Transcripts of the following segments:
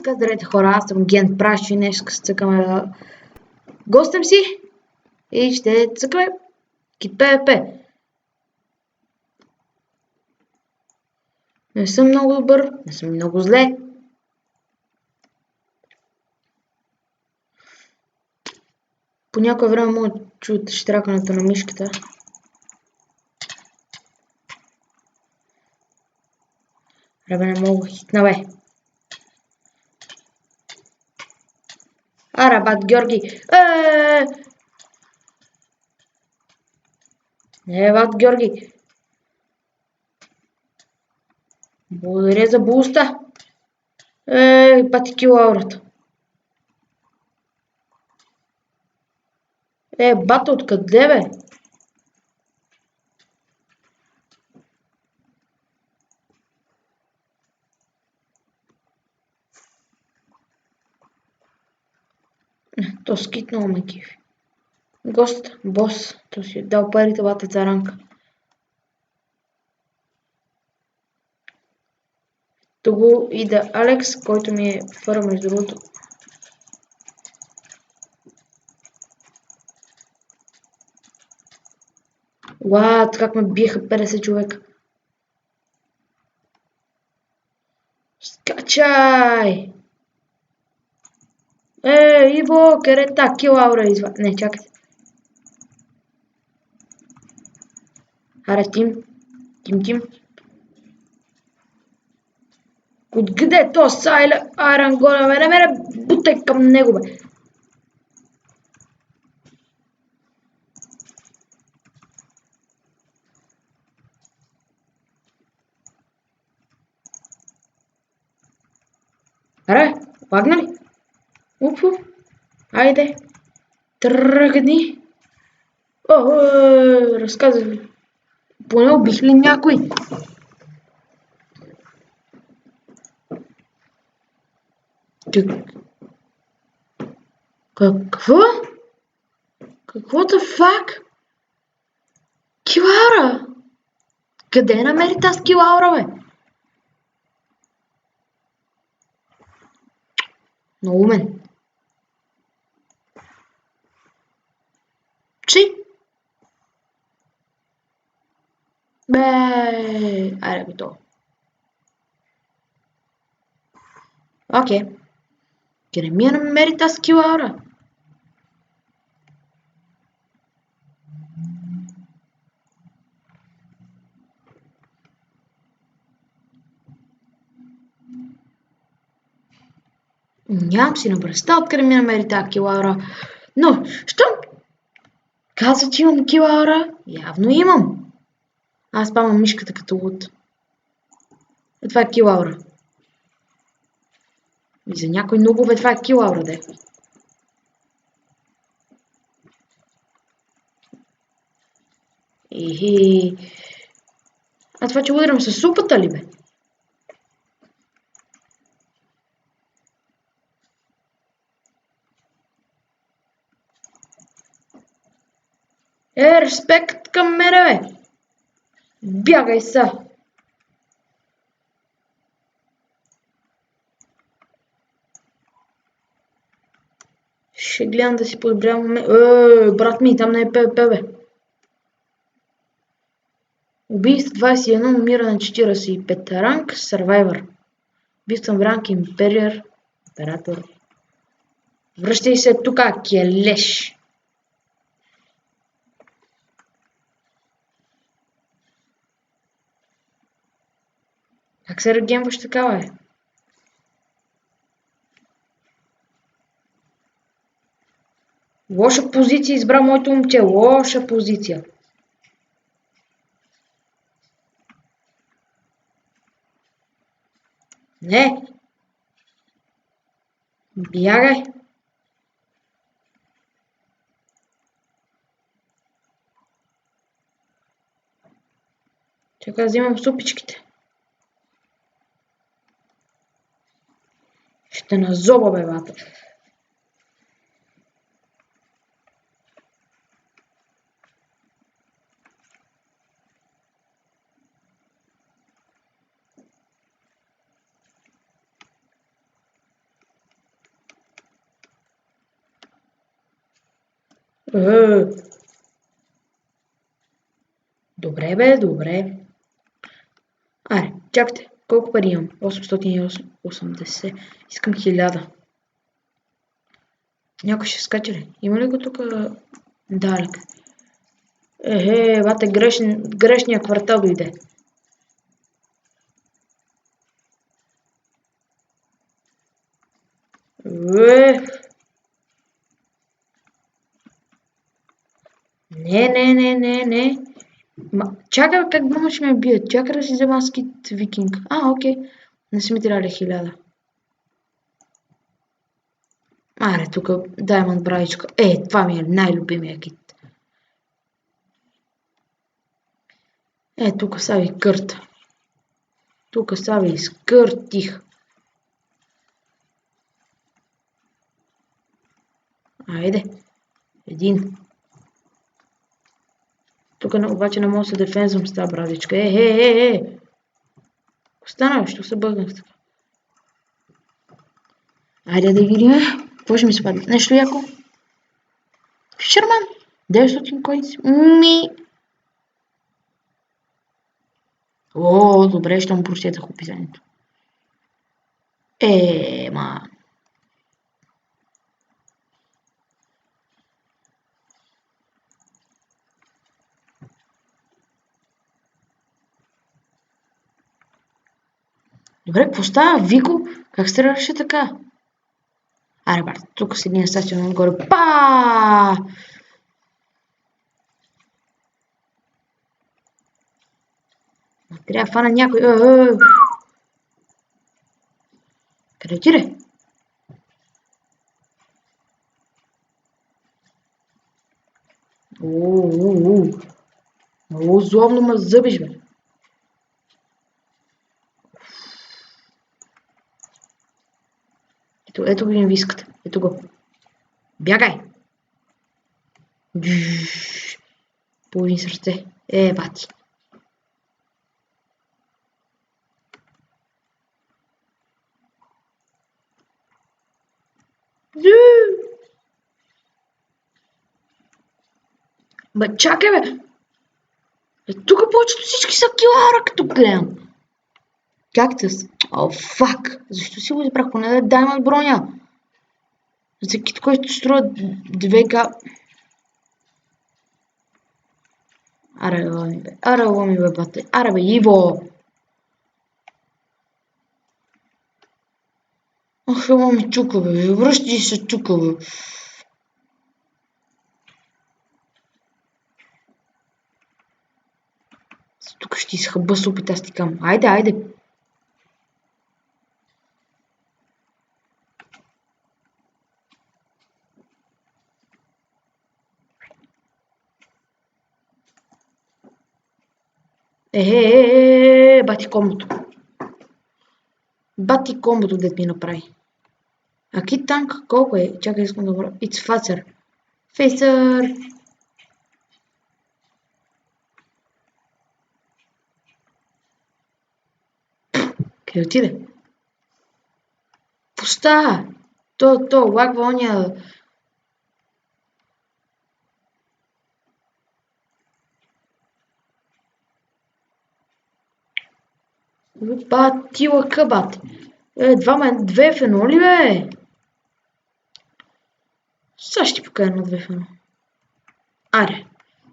така, здравейте хора, аз съм Ген Праш и днес цъкаме гостем си и ще цъкаме Kit PvP. Не съм много добър, не съм много зле. По някое време мога да чуете щракането на мишката. Ребе, не мога хитна, бе. Бат Георги! Не, бат Георги! Благодаря за буста! Пати килаурата! Бата, откъде, бе? То скитнало ме кефи. Гост, бос, то си е дал парите, бата царанка. Туго иде Алекс, който ми е фъра между другото. Уат, как ме биеха 50 човека. Скачай! Иво, керета, кил аура изва... Не, чакайте. Аре, Тим. Откъде е то Сайля Айран Голем? Не мене бутай към него, бе. Аре, лагна ли? Упу, айде. Тръгни. Разказвай. Поне убих ли някой? Какво? Какво the fuck? Килаура? Къде намери тази килаура, бе? Много умен. Чи? Бе, айде готово. Окей. Къде ми я намери тази килаура? Нямам си на представа откъде ми намери тази килаура. Но, щом казва, че имам килаура, явно имам. Аз спамам мишката като луд. Това е килаура. И за някой нугове това е килаура, де. А това, че удрям със супата ли, бе? Респект към мене, бе! Бягай са! Ще гледам да си подобрявам... брат ми, там не е ПВП, бе. Убийство 21, умира на 45 ранг, Survivor. Убийствам ранг, Император. Връщай се тука, келеш! Как се регенваш така, бе? Лоша позиция избра моето момче. Лоша позиция. Не. Бягай. Чакай да взимам супичките. Ще назоба, бе, бата. Е, добре бе, добре. Аре, чакайте, колко пари имам? 880. Искам 1000. Някой ще скача ли? Има ли го тук далек? Бате, грешния квартал дойде. Е, не. Чакай, как думаш ще ме бият? Чакай да си взема скит викинг. Окей. Не са ми трябвали 1000. Аре, тук Diamond браичка. Това ми е най-любимия кит. Тук са ви кърт. Тук са ви изкъртих. Айде. Един. Тук обаче не мога да се дефензвам с тази брадичка. Остана, що се бъгнах така. Айде да видим. Какво ще ми се падне? Нещо яко? Фишерман. 900 коинс. Добре, ще му прочетах описанието. Ма. Добре, какво става? Вико? Как стреляше така? Аре, брат, тук седи на статиона отгоре. Па! Трябва да фана някой. Къде отиде? Много злобно ме зъбиш, бе. Ето го инвиската. Ето го. Бягай! Половин сърце. Бати. Бе, чакай, бе! Тук повечето всички са килара, като гледам. Кактус. Фак! Защо си го избрах? Поне да даймат броня. За кит, който струва 2К. Аре, ломи, бе. Аре, ломи, бе, бате. Аре, бе, Иво! Ломи, чука, бе. Връщи се, чука, бе. Тук ще изхъба с опита с тикам. Айде. Бати комбото. Бати комбото, дет ми направи. А кит танк колко е? Чакай, искам да говоря. It's faster. Facer! Къде отиде? Пуста! То лагва оня... Бати лъка, бати. Две в едно ли, бе? Сега ще ти покажа едно 2 в 1. Аре.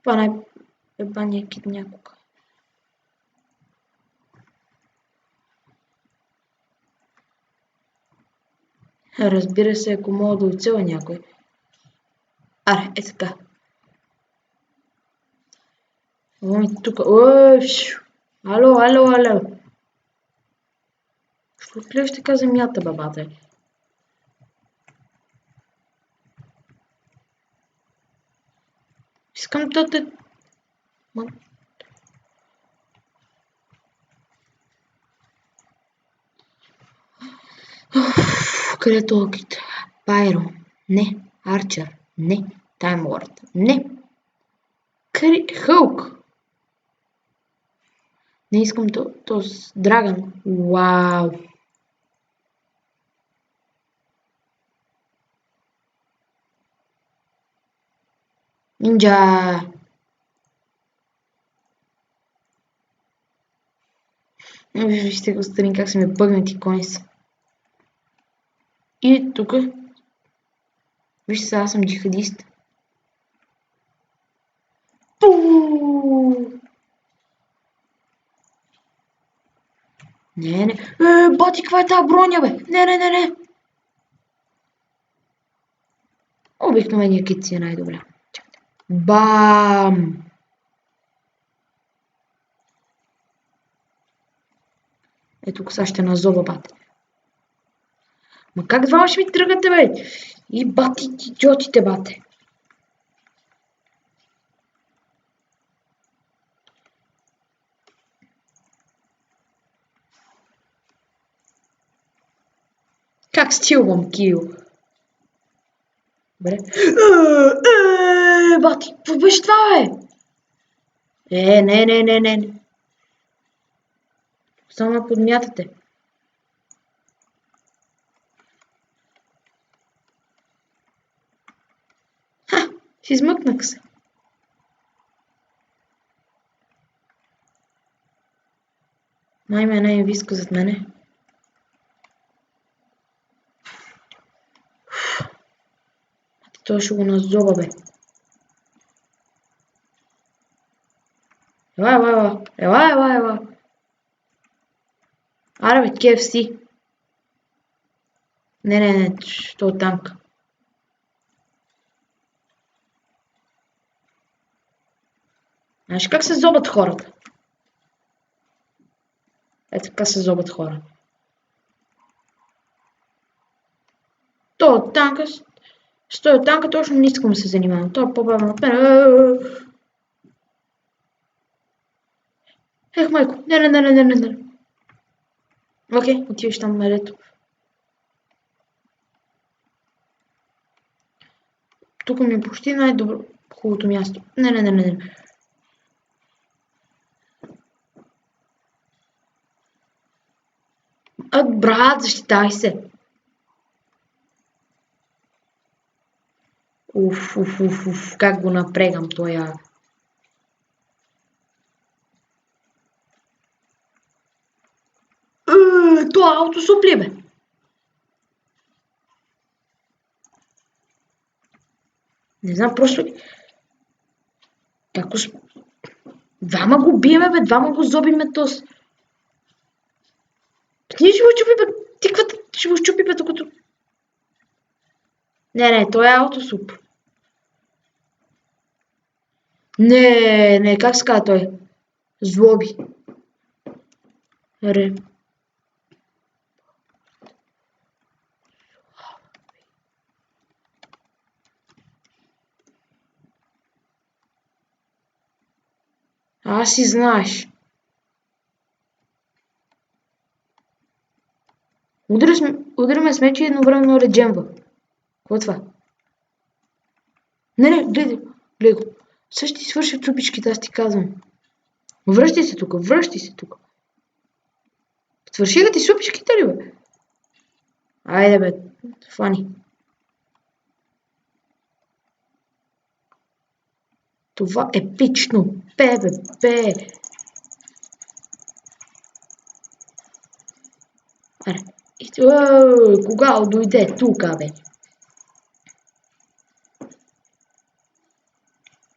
Това най-ебания кит някога. Разбира се, ако мога да оцеля някой. Аре, така. Ломи тук. Ало. Що отклеваш така земята, бабата? Искам да те... Къде е този кит? Пайро. Не. Арчер. Не. Таймлорд. Не. Хълк. Не искам този драгън. Вау. Нинджа! Вижте го страни как са ми бъгнати кони са. И тук. Вижте сега, аз съм джихадист. Не. Бати, каква е тази броня, бе? Не. Обикновения кит си е най-добре. Бам! Ето сега ще назоба, бате. Ма как двама ще ми тръгате, бе? И бати, идиотите, бате. Как стилвам кил? Добре. Бати, какво беше това, бе? Не. Само подмятате. Измъкнах се. Има една инвиска зад мене. Той ще го назоба, бе. Ела. Аре, бе, KFC. Не, то е танк. Знаеш как се зобат хората? Така се зобат хора. То танка... С този танка точно не искам да се занимавам. Той е по-бавен от мен. Ех, майко. Не. Окей, отиваш там мелето. Тук ми е почти най-добро хубавото място. Не. Брат, защитай се. Уф, как го напрегам тоя. Това аутосуп ли, бе? Не знам, просто... Како... Двама го биеме, бе, двама го зобиме тос. Ти ще го щупи, бе, ти каква ще го щупи, бе, докато... Не, той е аутосуп. Не, как се казва той? Злоби. Ре. Аз си знаеш. Удари ме с меч и едновременно реджемва. Какво е това? Не, гледай го. Сега ще ти свърши трупичките, аз ти казвам. Връщай се тук. Свършиха ти супичките ли, бе? Айде, бе, фани. Това е епично. Бе. Аре. Кога дойде тука, бе?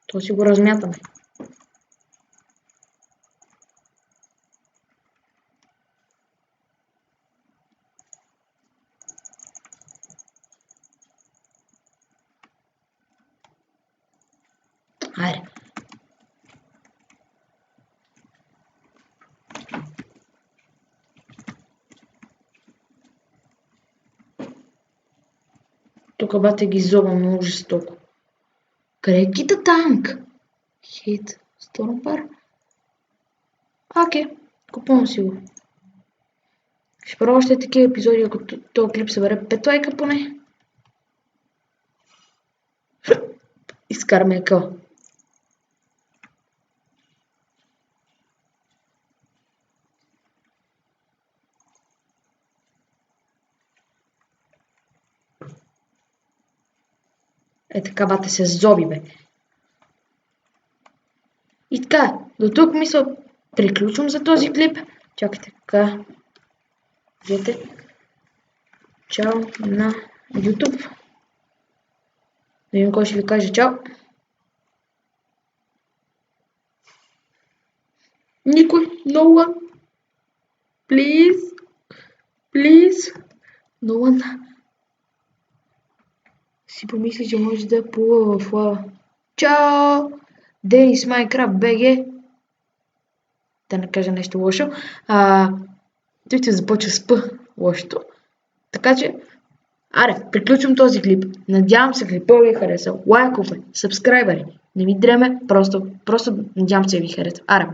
То си го размятаме. Айде. Тук бате ги зобам много жестоко. Къде е кита танк? Хит. Стормпар. Окей. Купувам си го. Ще правя още такива епизоди, ако този клип събере 5 лайка поне. Изкараме къл. Така бате се зоби, бе. така, до тук мисля, приключвам за този клип. Чакайте, така. Виждате. Чао на YouTube. Да видим кой ще ви каже чао. Никой, no one. Please. Please. No one. Си помисли, че може да плува в лава. Чао! Денис Minecraft BG. Да не кажа нещо лошо. Той ще започва с П лошото. Така че, аре, приключвам този клип. Надявам се клипът ви е харесал. Лайкове, сабскрайбъри. Не ми дреме, просто надявам се ви хареса. Аре,